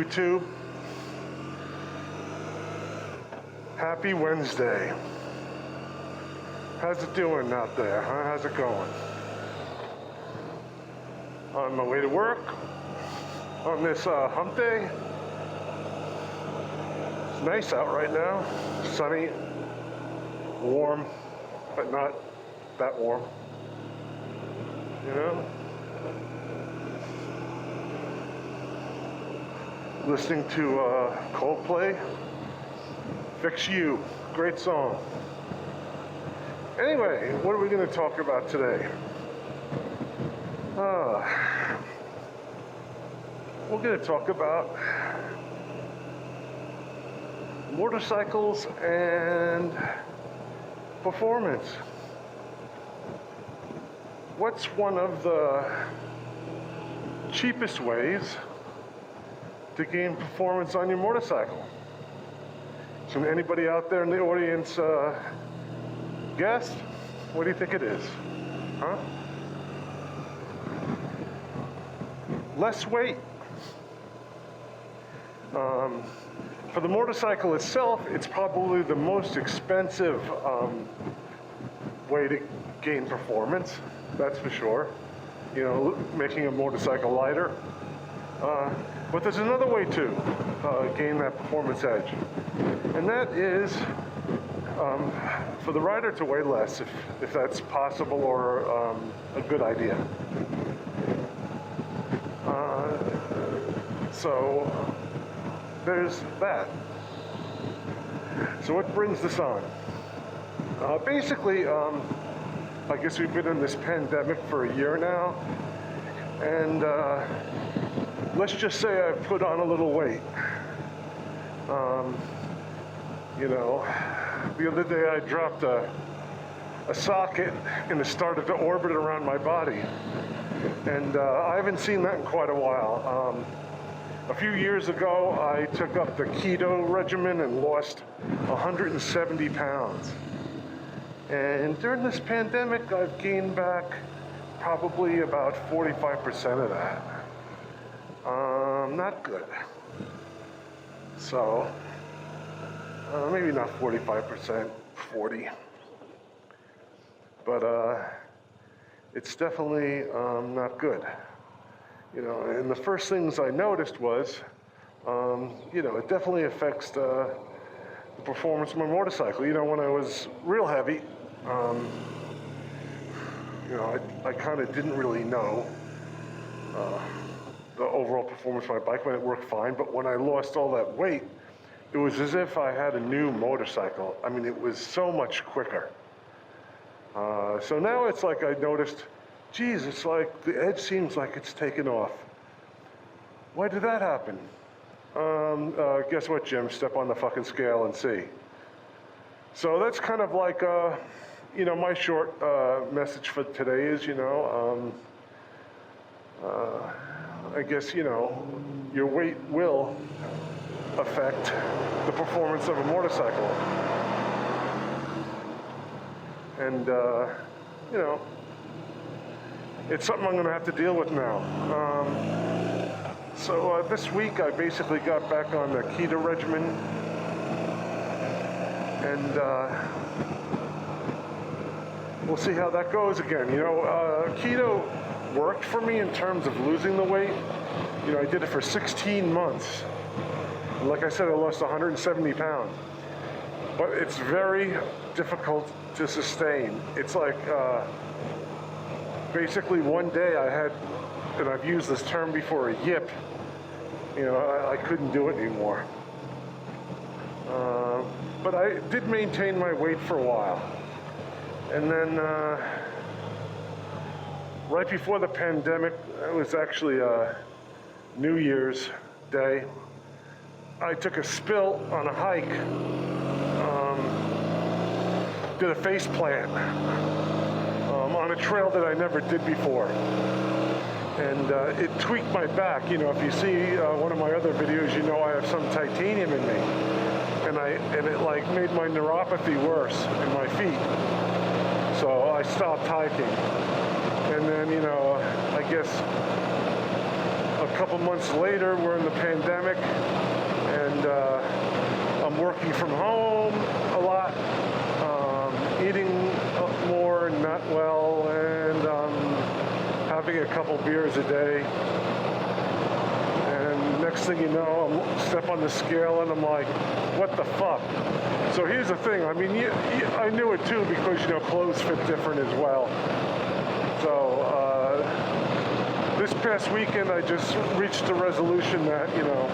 YouTube. Happy Wednesday. How's it doing out there, huh? How's it going? On my way to work on this hump day. It's nice out right now. Sunny, warm, but not that warm. You know? Listening to Coldplay, Fix You, great song. Anyway, what are we going to talk about today? We're going to talk about motorcycles and performance. What's one of the cheapest ways to gain performance on your motorcycle? So anybody out there in the audience guess? What do you think it is? Huh? Less weight. For the motorcycle itself, it's probably the most expensive way to gain performance, that's for sure. You know, making a motorcycle lighter. But there's another way to gain that performance edge, and that is for the rider to weigh less, if that's possible or a good idea. So there's that. So what brings this on? Basically, I guess we've been in this pandemic for a year now, and let's just say I've put on a little weight. You know, the other day I dropped a socket and it started to orbit around my body. And I haven't seen that in quite a while. A few years ago, I took up the keto regimen and lost 170 pounds. And during this pandemic, I've gained back probably about 45% of that. Not good. So, maybe not 45%, 40. But it's definitely not good. You know, and the first things I noticed was, you know, it definitely affects the performance of my motorcycle. You know, when I was real heavy, you know, I kind of didn't really know the overall performance of my bike when it worked fine, but when I lost all that weight, it was as if I had a new motorcycle. I mean, it was so much quicker. So now it's like I noticed, geez, it's like the edge seems like it's taken off. Why did that happen? Guess what, Jim? Step on the fucking scale and see. So that's kind of like, you know, my short message for today is, you know, I guess, you know, your weight will affect the performance of a motorcycle. And, you know, it's something I'm going to have to deal with now. So this week I basically got back on the keto regimen. And we'll see how that goes again. You know, keto worked for me in terms of losing the weight. You know, I did it for 16 months. And like I said, I lost 170 pounds. But it's very difficult to sustain. It's like, basically one day I had, and I've used this term before, a yip. You know, I couldn't do it anymore. But I did maintain my weight for a while. And then, right before the pandemic, it was actually New Year's Day, I took a spill on a hike. Did a face plant on a trail that I never did before. And it tweaked my back. You know, if you see one of my other videos, you know I have some titanium in me. And it like made my neuropathy worse in my feet. So I stopped hiking. And then, you know, I guess a couple months later, we're in the pandemic, and I'm working from home a lot, eating more and not well, and having a couple beers a day. And next thing you know, I step on the scale and I'm like, what the fuck? So here's the thing. I mean, I knew it too because, you know, clothes fit different as well. So this past weekend, I just reached a resolution that, you know,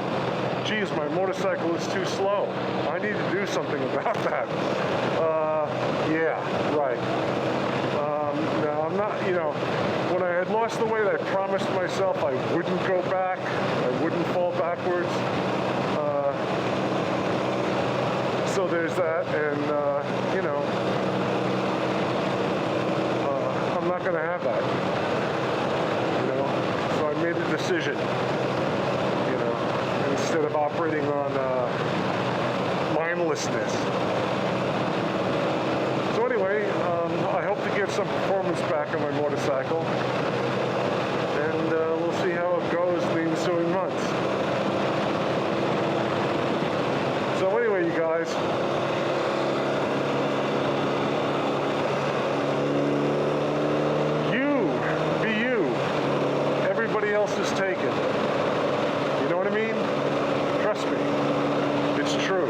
geez, my motorcycle is too slow. I need to do something about that. Yeah, right. Now, I'm not, you know, when I had lost the weight, I promised myself I wouldn't go back. I wouldn't fall backwards. So there's that, and, you know, I'm not going to have that. You know, so I made a decision, you know, instead of operating on mindlessness. So anyway, I hope to get some performance back on my motorcycle, and we'll see how it goes in the ensuing months. So anyway, you guys, you be you. Everybody else is taken. You know what I mean? Trust me, it's true.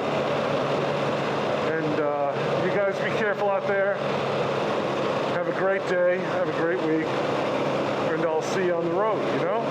And you guys be careful out there. Have a great day. Have a great week. And I'll see you on the road, you know?